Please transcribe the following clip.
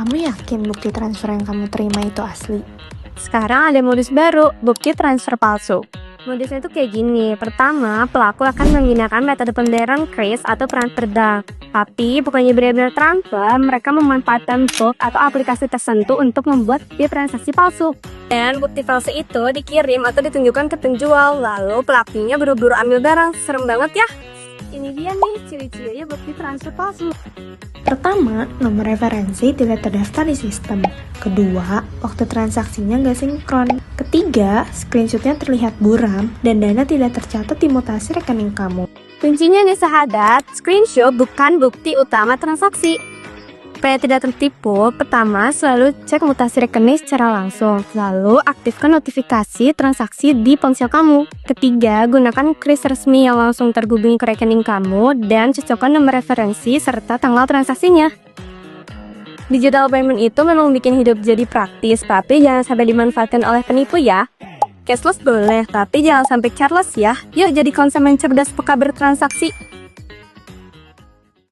Kamu yakin bukti transfer yang kamu terima itu asli? Sekarang ada modus baru, bukti transfer palsu. Modusnya itu kayak gini. Pertama, pelaku akan menggunakan metode pembayaran kris atau transfer bank. Tapi bukannya benar-benar transfer, mereka memanfaatkan bot atau aplikasi tertentu untuk membuat bukti transaksi palsu. Dan bukti palsu itu dikirim atau ditunjukkan ke penjual, lalu pelakunya buru-buru ambil barang. Serem banget ya. Ini dia nih ciri-cirinya bukti transfer palsu. Pertama, nomor referensi tidak terdaftar di sistem. Kedua, waktu transaksinya nggak sinkron. Ketiga, screenshotnya terlihat buram dan dana tidak tercatat di mutasi rekening kamu. Kuncinya nih sahabat, screenshot bukan bukti utama transaksi. Supaya tidak tertipu, pertama selalu cek mutasi rekening secara langsung. Lalu aktifkan notifikasi transaksi di ponsel kamu. Ketiga, gunakan kris resmi yang langsung terhubung ke rekening kamu dan cocokkan nomor referensi serta tanggal transaksinya. Digital payment itu memang bikin hidup jadi praktis, tapi jangan sampai dimanfaatkan oleh penipu ya. Cashless boleh, tapi jangan sampai careless ya. Yuk jadi konsumen cerdas peka bertransaksi.